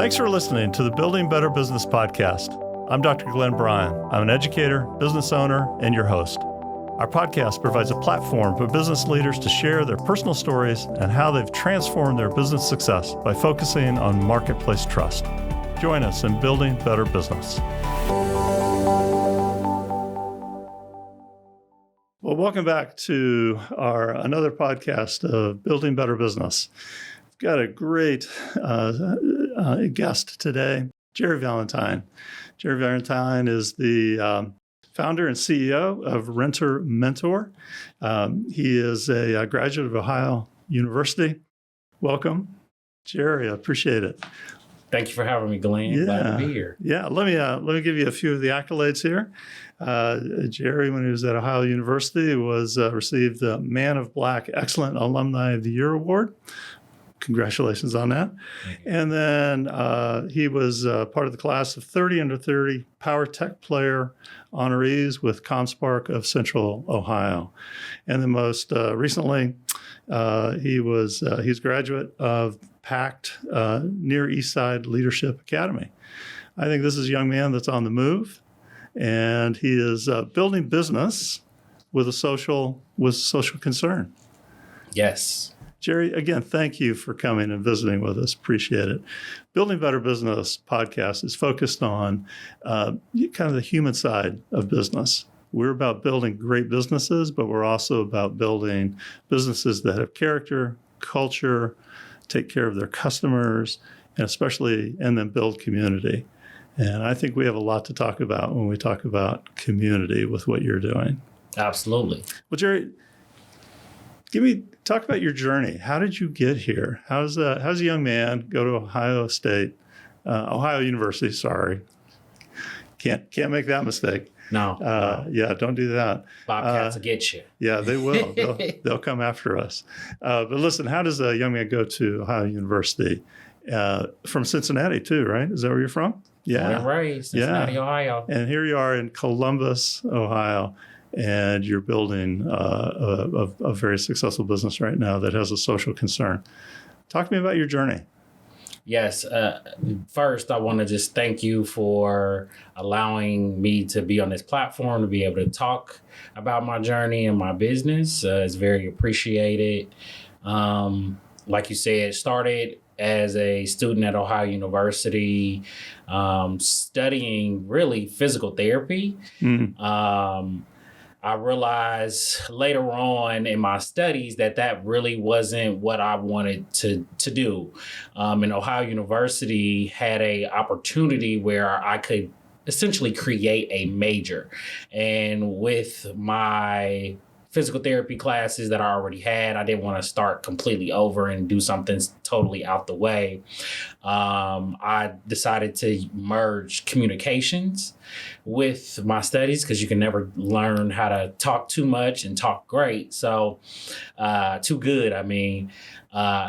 Thanks for listening to the Building Better Business podcast. I'm Dr. Glenn Bryan. I'm an educator, business owner, and your host. Our podcast provides a platform for business leaders to share their personal stories and how they've transformed their business success by focusing on marketplace trust. Join us in building better business. Well, welcome back to another podcast of Building Better Business. We've got a great guest today, Jerry Valentine. Jerry Valentine is the founder and CEO of Renter Mentor. He is a graduate of Ohio University. Welcome, Jerry. I appreciate it. Thank you for having me, Glenn. Glad to be here. Yeah, let me give you a few of the accolades here. Jerry, when he was at Ohio University, received the Man of Black Excellent Alumni of the Year Award. Congratulations on that. And then he was part of the class of 30 under 30 Power Tech Player honorees with ComSpark of Central Ohio. And then most recently, he's a graduate of PACT Near East Side Leadership Academy. I think this is a young man that's on the move, and he is building business with social concern. Yes. Jerry, again, thank you for coming and visiting with us. Appreciate it. Building Better Business podcast is focused on kind of the human side of business. We're about building great businesses, but we're also about building businesses that have character, culture, take care of their customers, and then build community. And I think we have a lot to talk about when we talk about community with what you're doing. Absolutely. Well, Jerry, talk about your journey. How did you get here? How's a young man go to Ohio University? Sorry, can't make that mistake. No. Yeah, don't do that. Bobcats will get you. Yeah, they will. They'll come after us. But listen, how does a young man go to Ohio University? From Cincinnati too, right? Is that where you're from? Yeah. Born and raised, Cincinnati, Ohio. And here you are in Columbus, Ohio. And you're building a very successful business right now that has a social concern. Talk to me about your journey. Yes. First, I want to just thank you for allowing me to be on this platform, to be able to talk about my journey and my business. It's very appreciated. Like you said, started as a student at Ohio University, studying really physical therapy. Mm-hmm. I realized later on in my studies that really wasn't what I wanted to do. And Ohio University had an opportunity where I could essentially create a major. And with my physical therapy classes that I already had, I didn't want to start completely over and do something totally out the way. I decided to merge communications with my studies because you can never learn how to talk too much and talk great. So too good, I mean.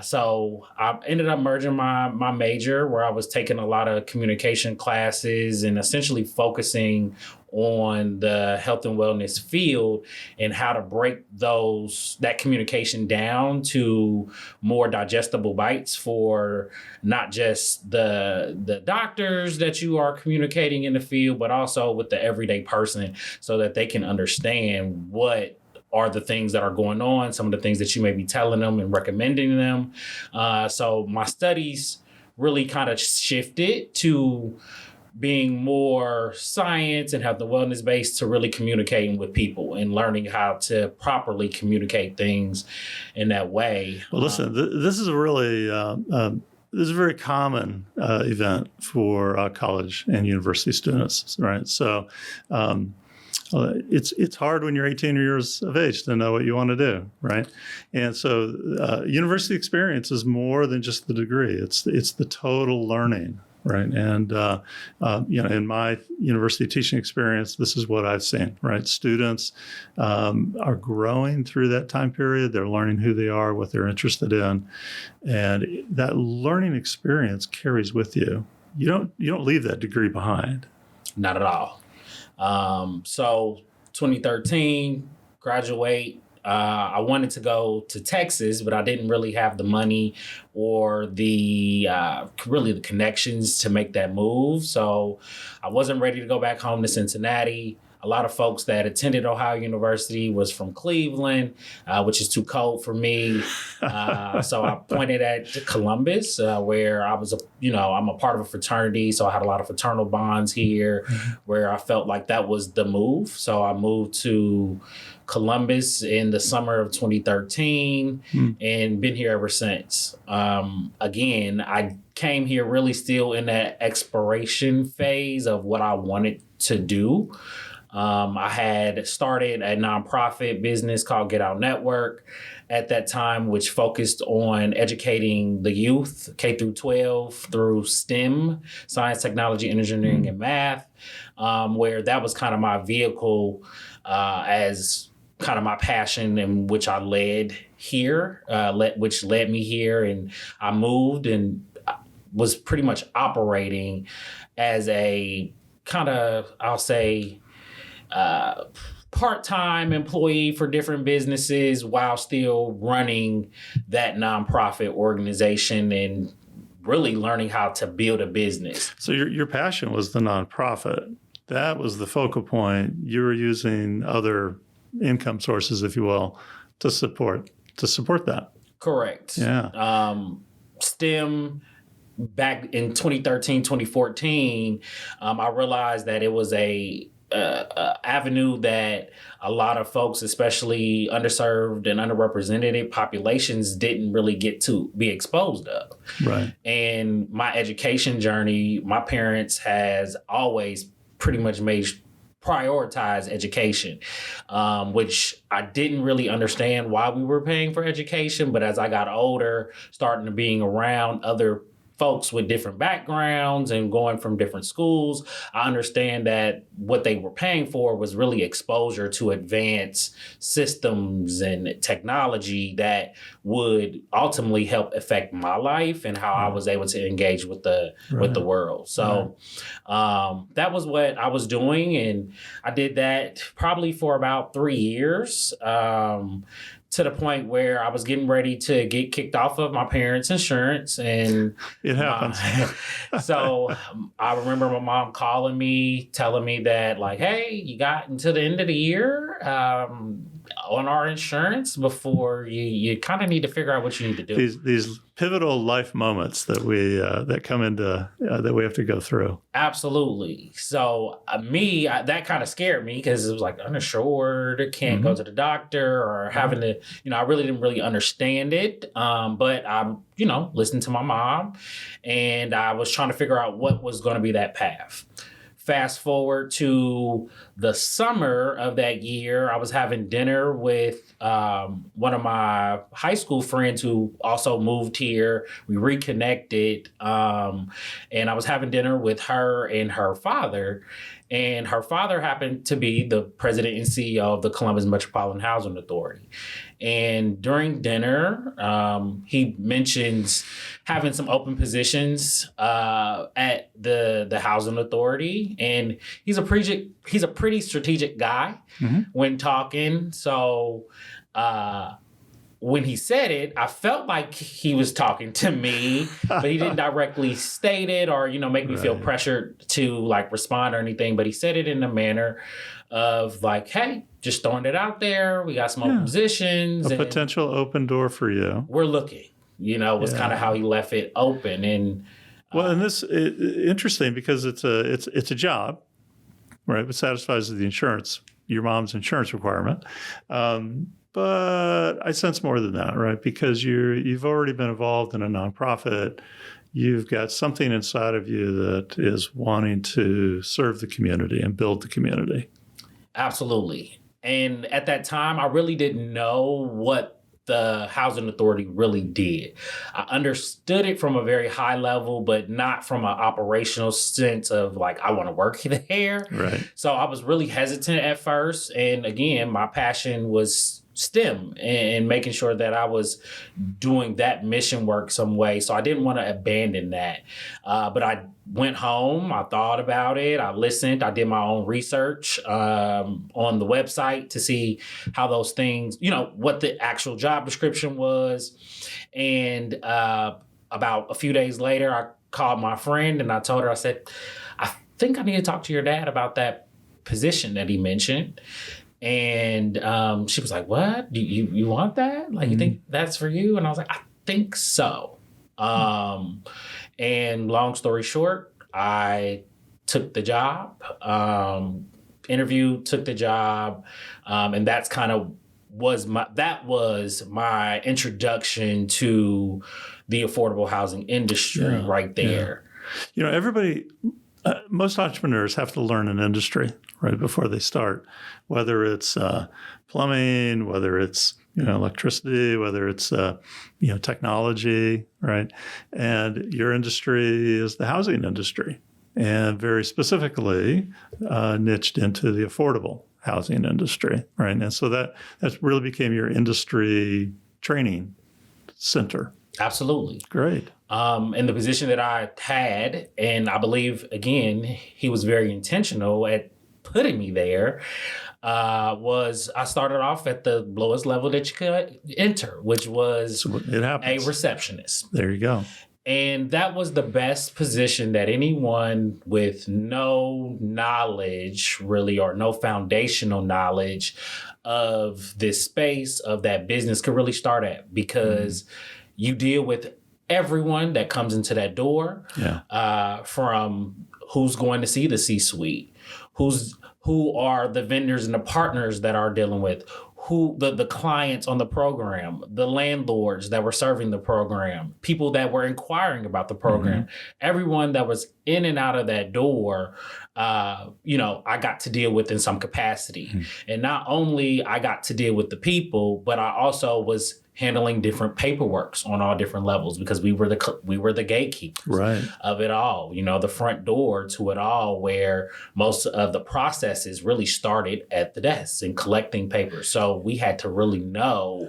So I ended up merging my major, where I was taking a lot of communication classes and essentially focusing on the health and wellness field and how to break that communication down to more digestible bites for not just the doctors that you are communicating in the field, but also with the everyday person, so that they can understand what are the things that are going on, some of the things that you may be telling them and recommending them. So my studies really kind of shifted to being more science and health and wellness based, to really communicating with people and learning how to properly communicate things in that way. Well, listen, this is a really this is a very common event for college and university students, right? So it's hard when you're 18 years of age to know what you want to do, right? And so university experience is more than just the degree. It's the total learning. Right. And, in my university teaching experience, this is what I've seen, right? Students are growing through that time period. They're learning who they are, what they're interested in. And that learning experience carries with you. You don't leave that degree behind. Not at all. So 2013, graduate I wanted to go to Texas, but I didn't really have the money or the really the connections to make that move. So I wasn't ready to go back home to Cincinnati. A lot of folks that attended Ohio University was from Cleveland, which is too cold for me. So I pointed at Columbus, where I was, I'm a part of a fraternity. So I had a lot of fraternal bonds here where I felt like that was the move. So I moved to Columbus in the summer of 2013 and been here ever since. Again, I came here really still in that exploration phase of what I wanted to do. I had started a nonprofit business called Get Out Network at that time, which focused on educating the youth, K through 12, through STEM, science, technology, engineering, and math, where that was kind of my vehicle as kind of my passion, and which I led here, which led me here. And I moved and was pretty much operating as a kind of, I'll say, part-time employee for different businesses while still running that nonprofit organization and really learning how to build a business. So your passion was the nonprofit. That was the focal point. You were using other income sources, if you will, to support that. Correct. Yeah. STEM, back in 2013, 2014, I realized that it was a avenue that a lot of folks, especially underserved and underrepresented populations, didn't really get to be exposed of. Right. And my education journey, my parents has always pretty much made prioritize education, which I didn't really understand why we were paying for education. But as I got older, starting to being around other folks with different backgrounds and going from different schools, I understand that what they were paying for was really exposure to advanced systems and technology that would ultimately help affect my life and how I was able to engage with the world. So that was what I was doing, and I did that probably for about 3 years. To the point where I was getting ready to get kicked off of my parents' insurance. And it happens. So I remember my mom calling me, telling me that, like, hey, you got until the end of the year on our insurance before you kind of need to figure out what you need to do. These pivotal life moments that that come into that we have to go through. Absolutely. So that kind of scared me because it was like uninsured, can't go to the doctor, or having to, I really didn't really understand it. But I, listened to my mom, and I was trying to figure out what was going to be that path. Fast forward to the summer of that year, I was having dinner with one of my high school friends who also moved here. We reconnected, and I was having dinner with her and her father. And her father happened to be the president and CEO of the Columbus Metropolitan Housing Authority. And during dinner, he mentions having some open positions at the housing authority. And he's a pretty strategic guy when talking. So when he said it, I felt like he was talking to me, but he didn't directly state it or, make me feel pressured to like respond or anything. But he said it in a manner of like, hey, just throwing it out there. We got some open positions. A potential open door for you. We're looking, was kind of how he left it open. And and this interesting because it's a job, right? It satisfies the insurance, your mom's insurance requirement. But I sense more than that, right? Because you've already been involved in a nonprofit. You've got something inside of you that is wanting to serve the community and build the community. Absolutely. And at that time, I really didn't know what the housing authority really did. I understood it from a very high level, but not from an operational sense of like, I want to work there. Right. So I was really hesitant at first. And again, my passion was STEM and making sure that I was doing that mission work some way. So I didn't want to abandon that. But I went home, I thought about it, I listened, I did my own research on the website to see how those things, what the actual job description was. And about a few days later, I called my friend and I told her, I said, I think I need to talk to your dad about that position that he mentioned. And she was like, what? You want that? Like, you think that's for you? And I was like, I think so. And long story short, I took the job, interviewed, took the job. And that's kind of was my introduction to the affordable housing industry right there. Yeah. Everybody, most entrepreneurs have to learn an industry right before they start, whether it's plumbing, whether it's electricity, whether it's technology, right? And your industry is the housing industry, and very specifically niched into the affordable housing industry, right? And so that really became your industry training center. Absolutely. Great. And the position that I had, and I believe, again, he was very intentional at putting me there, was I started off at the lowest level that you could enter, which was a receptionist. There you go. And that was the best position that anyone with no knowledge, really, or no foundational knowledge of this space, of that business, could really start at, because you deal with everyone that comes into that door, from who's going to see the C-suite, who are the vendors and the partners that are dealing with, who the clients on the program, the landlords that were serving the program, people that were inquiring about the program, everyone that was in and out of that door, I got to deal with in some capacity. And not only I got to deal with the people, but I also was handling different paperworks on all different levels, because we were the gatekeepers of it all, the front door to it all, where most of the processes really started at the desks and collecting papers. So we had to really know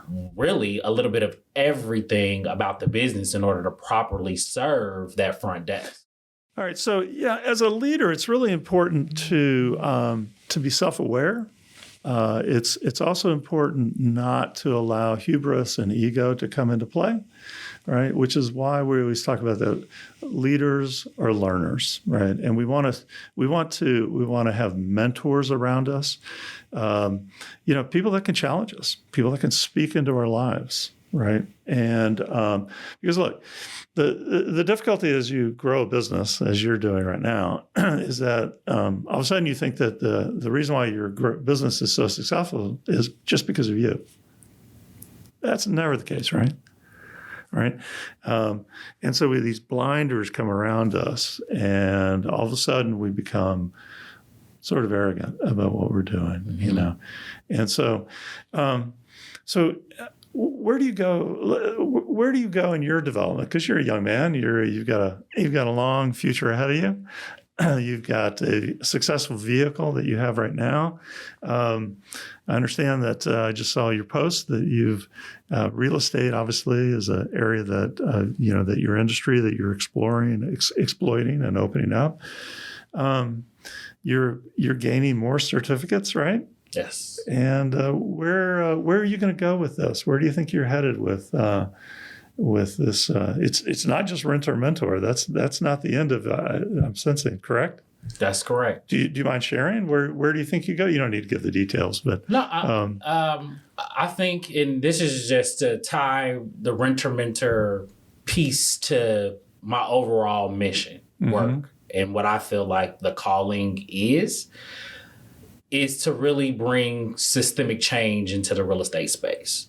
a little bit of everything about the business in order to properly serve that front desk. All right. So as a leader, it's really important to be self-aware. It's also important not to allow hubris and ego to come into play, right? Which is why we always talk about that leaders are learners, right? And we want to have mentors around us, people that can challenge us, people that can speak into our lives, right? And because look, the difficulty as you grow a business, as you're doing right now, is that all of a sudden you think that the reason why your business is so successful is just because of you. That's never the case, right? Right? And so these blinders come around us, and all of a sudden we become sort of arrogant about what we're doing, And so, where do you go? Where do you go in your development? Because you're a young man. You've got a long future ahead of you. You've got a successful vehicle that you have right now. I understand that I just saw your post that you've real estate obviously is an area that that your industry that you're exploring, exploiting, and opening up. You're gaining more certificates, right? Yes. And where are you going to go with this? Where do you think you're headed with this? It's not just renter mentor. That's not the end of it. I'm sensing, correct? That's correct. Do you mind sharing? Where do you think you go? You don't need to give the details, but no. I think, and this is just to tie the renter mentor piece to my overall mission work, and what I feel like the calling is to really bring systemic change into the real estate space.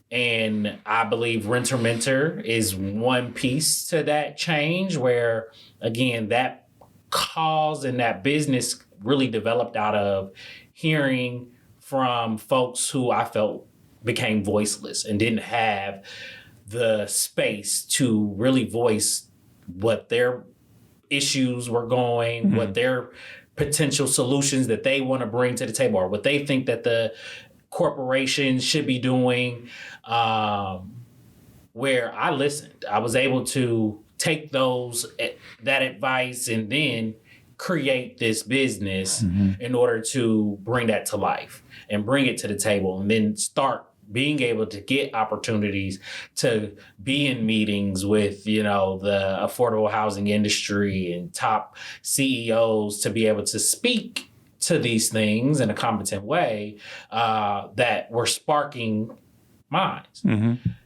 And I believe Renter Mentor is one piece to that change, where, again, that cause and that business really developed out of hearing from folks who I felt became voiceless and didn't have the space to really voice what their issues were going, what their potential solutions that they want to bring to the table, or what they think that the corporation should be doing, where I listened. I was able to take that advice and then create this business in order to bring that to life and bring it to the table, and then start being able to get opportunities to be in meetings with, the affordable housing industry and top CEOs, to be able to speak to these things in a competent way that were sparking minds.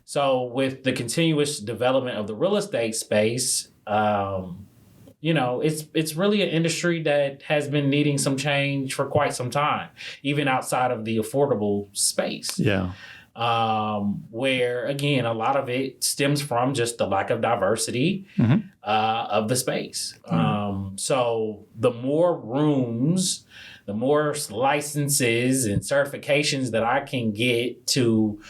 So with the continuous development of the real estate space, it's really an industry that has been needing some change for quite some time, even outside of the affordable space. Yeah. Where, again, a lot of it stems from just the lack of diversity of the space. So the more rooms, the more licenses and certifications that I can get to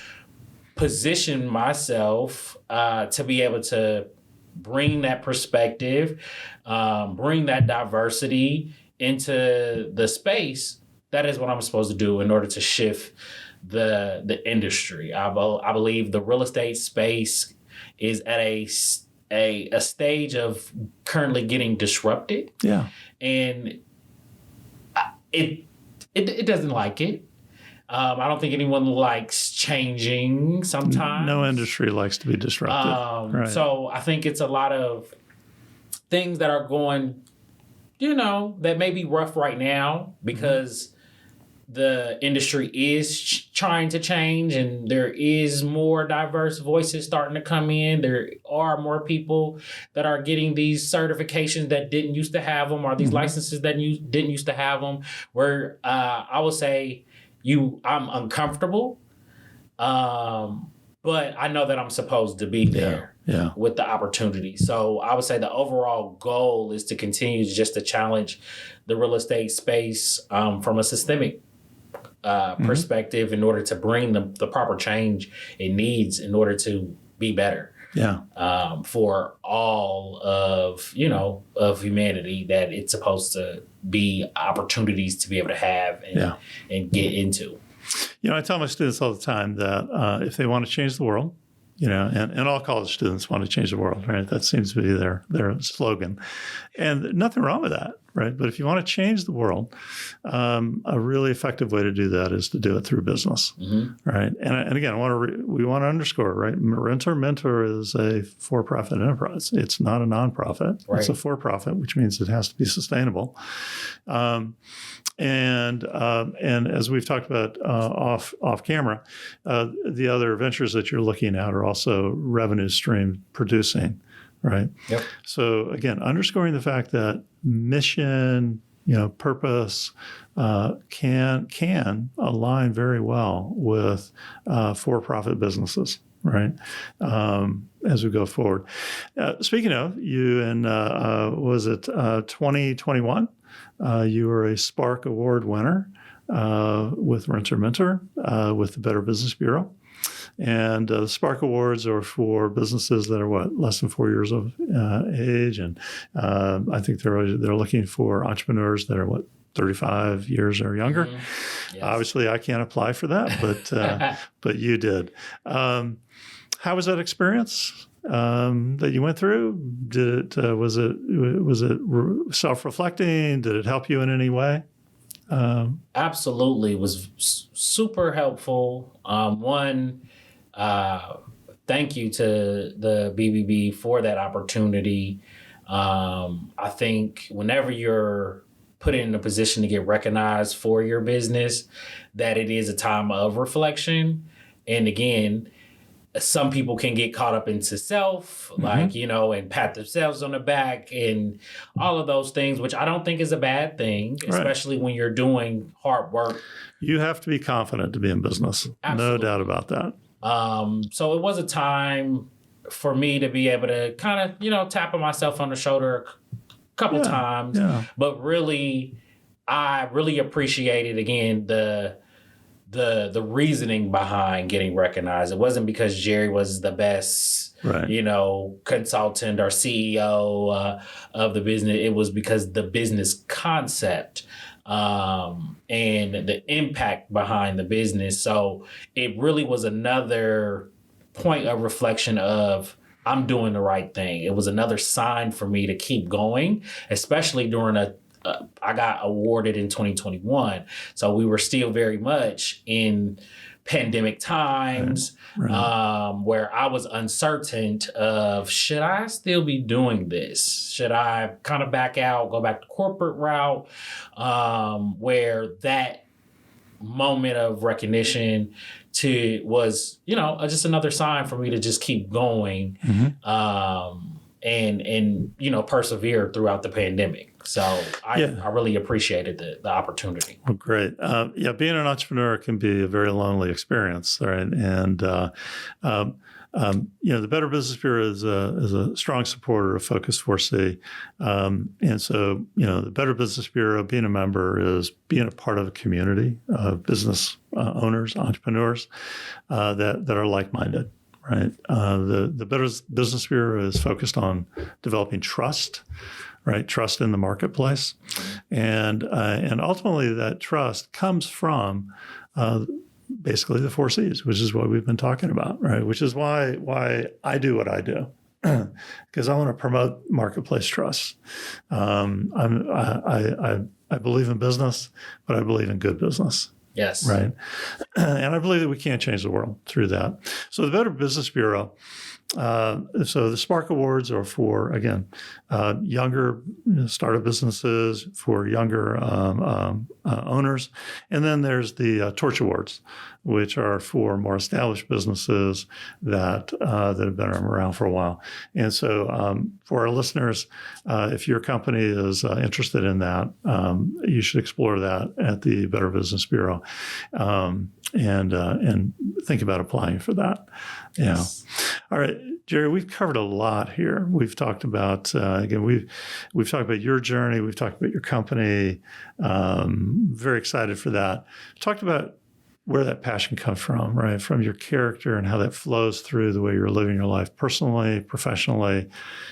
position myself to be able to bring that perspective, bring that diversity into the space, that is what I'm supposed to do in order to shift the industry. I believe the real estate space is at a stage of currently getting disrupted. Yeah. And it doesn't like it. I don't think anyone likes changing sometimes. No industry likes to be disrupted. Right. So I think it's a lot of things that are going, that may be rough right now because the industry is trying to change, and there is more diverse voices starting to come in. There are more people that are getting these certifications that didn't used to have them, or these licenses that didn't used to have them, where I would say I'm uncomfortable, but I know that I'm supposed to be there with the opportunity. So I would say the overall goal is to continue just to challenge the real estate space from a systemic perspective in order to bring the proper change it needs in order to be better. For all of humanity, that it's supposed to be opportunities to be able to have and get into. I tell my students all the time that if they want to change the world, and all college students want to change the world, right? That seems to be their slogan. And nothing wrong with that, right? But if you want to change the world, a really effective way to do that is to do it through business, right? And again, we want to underscore, right? Renter Mentor is a for-profit enterprise. It's not a nonprofit. Right. It's a for-profit, which means it has to be sustainable. And as we've talked about off camera, the other ventures that you're looking at are also revenue stream producing, right? Yep. So again, underscoring the fact that mission, purpose can align very well with for-profit businesses, right? As we go forward. Speaking of, you in, was it 2021? You were a Spark Award winner with Renter Mentor with the Better Business Bureau. And the Spark Awards are for businesses that are less than 4 years of age, and I think they're looking for entrepreneurs that are 35 years or younger. Yes. Obviously, I can't apply for that, but you did. How was that experience that you went through? Was it self-reflecting? Did it help you in any way? Absolutely, it was super helpful. Thank you to the BBB for that opportunity. I think whenever you're put in a position to get recognized for your business, that it is a time of reflection. And again, some people can get caught up into self, and pat themselves on the back and all of those things, which I don't think is a bad thing, especially when you're doing hard work. You have to be confident to be in business. Absolutely. No doubt about that. So it was a time for me to be able to kind of, tap myself on the shoulder a couple times, but really, I really appreciated, again, the the reasoning behind getting recognized. It wasn't because Jerry was the best, right, consultant or CEO of the business. It was because the business concept and the impact behind the business. So it really was another point of reflection of I'm doing the right thing. It was another sign for me to keep going, especially during I got awarded in 2021. So we were still very much in pandemic times, right. where I was uncertain of, should I still be doing this? Should I kind of back out, go back to corporate route, where that moment of recognition was, just another sign for me to just keep going, and persevere throughout the pandemic. So I really appreciated the opportunity. Well, great. Being an entrepreneur can be a very lonely experience, right? And the Better Business Bureau is a strong supporter of Focus 4C, and so the Better Business Bureau, being a member, is being a part of a community of business owners, entrepreneurs that are like-minded. Right. The Better Business Bureau is focused on developing trust. Right, trust in the marketplace, and ultimately that trust comes from basically the 4 C's, which is what we've been talking about, right? Which is why I do what I do, because I want to promote marketplace trust. I believe in business, but I believe in good business. Yes. Right, and I believe that we can't change the world through that. So the Better Business Bureau. So the Spark Awards are for, again, younger startup businesses, for younger owners. And then there's the Torch Awards, which are for more established businesses that have been around for a while. And so for our listeners, if your company is interested in that, you should explore that at the Better Business Bureau, and think about applying for that. Yes. All right, Jerry, we've covered a lot here. We've talked about, we've talked about your journey. We've talked about your company. Very excited for that. Talked about where that passion comes from, right? From your character and how that flows through the way you're living your life personally, professionally.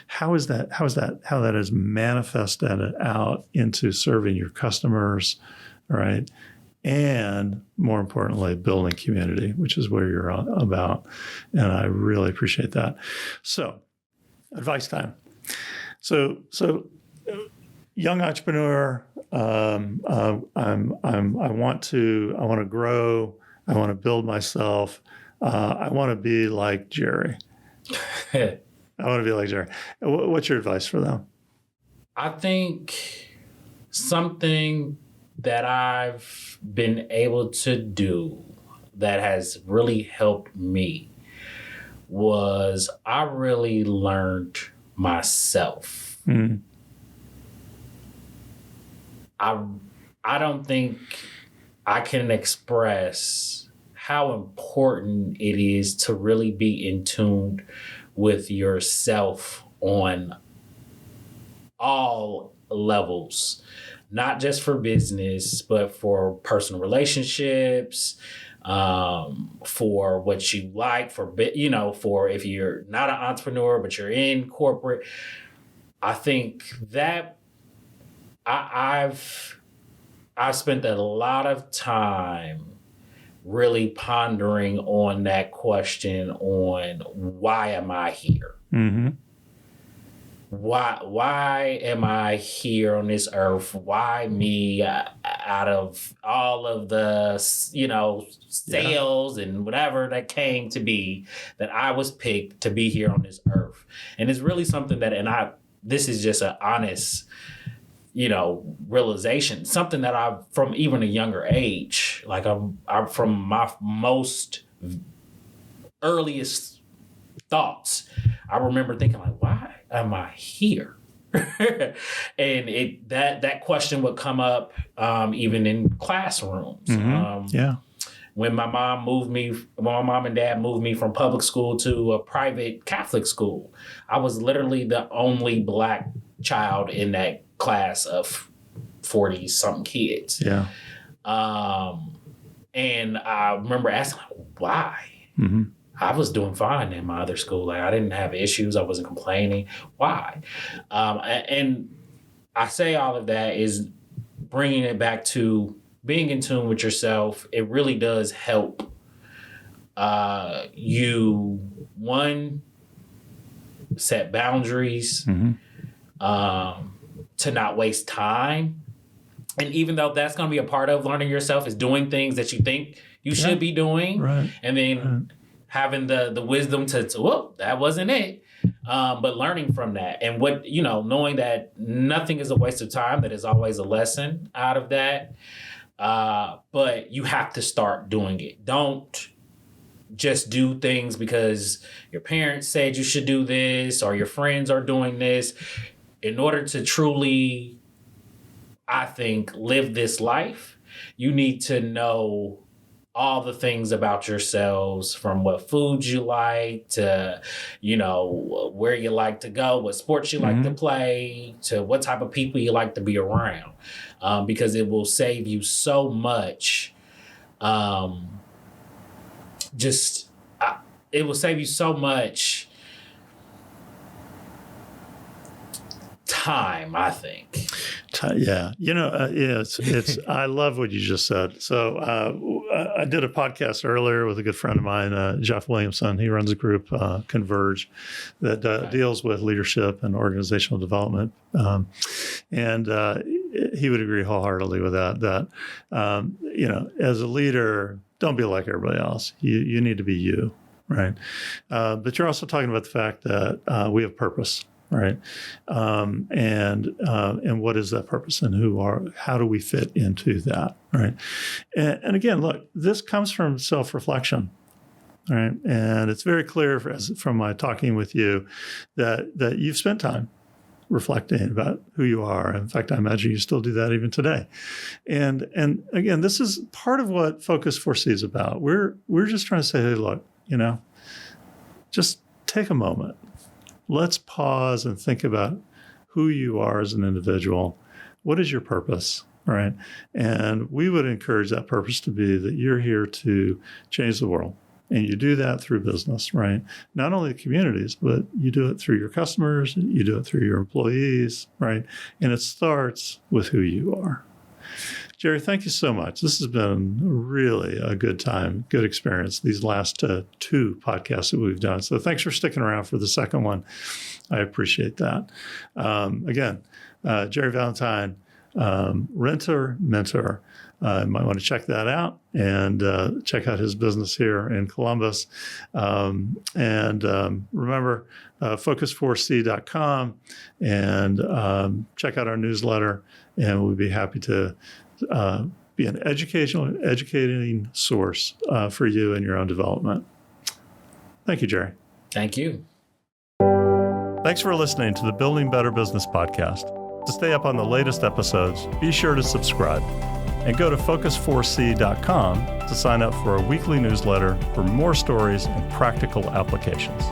How that has manifested out into serving your customers, right? And more importantly, building community, which is where you're about. And I really appreciate that. So, advice time. So young entrepreneur, I want to grow. I want to build myself. I want to be like Jerry. I want to be like Jerry. What's your advice for them? I think something that I've been able to do that has really helped me was I really learned myself. Mm-hmm. I don't think I can express how important it is to really be in tune with yourself on all levels. Not just for business, but for personal relationships, for what you like, for if you're not an entrepreneur, but you're in corporate. I think that I've spent a lot of time really pondering on that question on why am I here? Mm-hmm. Why am I here on this earth? Why me out of all of the, sales and whatever that came to be, that I was picked to be here on this earth? And it's really something that, this is just an honest, realization, something that I've, from even a younger age, like I'm from my most earliest thoughts, I remember thinking like, why am I here? And that question would come up even in classrooms. Mm-hmm. When my mom and dad moved me from public school to a private Catholic school, I was literally the only Black child in that class of 40 something kids. Yeah. And I remember asking, why? Mm-hmm. I was doing fine in my other school. Like, I didn't have issues. I wasn't complaining. Why? And I say all of that is bringing it back to being in tune with yourself. It really does help you, one, set boundaries, to not waste time. And even though that's going to be a part of learning yourself, is doing things that you think you should be doing. Right. And then having the wisdom to whoop, that wasn't it. But learning from that and knowing that nothing is a waste of time, that is always a lesson out of that. But you have to start doing it. Don't just do things because your parents said you should do this or your friends are doing this. In order to truly, I think, live this life, you need to know all the things about yourselves, from what foods you like to, where you like to go, what sports you like to play, to what type of people you like to be around, because it will save you so much. It will save you so much time, I think. Yeah. It's I love what you just said. So I did a podcast earlier with a good friend of mine, Jeff Williamson. He runs a group, Converge, that deals with leadership and organizational development. And he would agree wholeheartedly with that, as a leader, don't be like everybody else. You need to be you, right? But you're also talking about the fact that we have purpose. Right. And what is that purpose and how do we fit into that? Right. And again, look, this comes from self-reflection. Right. And it's very clear from my talking with you that you've spent time reflecting about who you are. In fact, I imagine you still do that even today. And again, this is part of what Focus 4C is about. We're just trying to say, hey, look, just take a moment. Let's pause and think about who you are as an individual. What is your purpose, right? And we would encourage that purpose to be that you're here to change the world. And you do that through business, right? Not only the communities, but you do it through your customers, you do it through your employees, right? And it starts with who you are. Jerry, thank you so much. This has been really a good time, good experience, these last two podcasts that we've done. So thanks for sticking around for the second one. I appreciate that. Again, Jerry Valentine, Renter Mentor. You might want to check that out and check out his business here in Columbus. Remember, focus4c.com and check out our newsletter, and we'll be happy to be an educating source for you in your own development. Thank you, Jerry. Thank you. Thanks for listening to the Building Better Business podcast. To stay up on the latest episodes, be sure to subscribe and go to focus4c.com to sign up for a weekly newsletter for more stories and practical applications.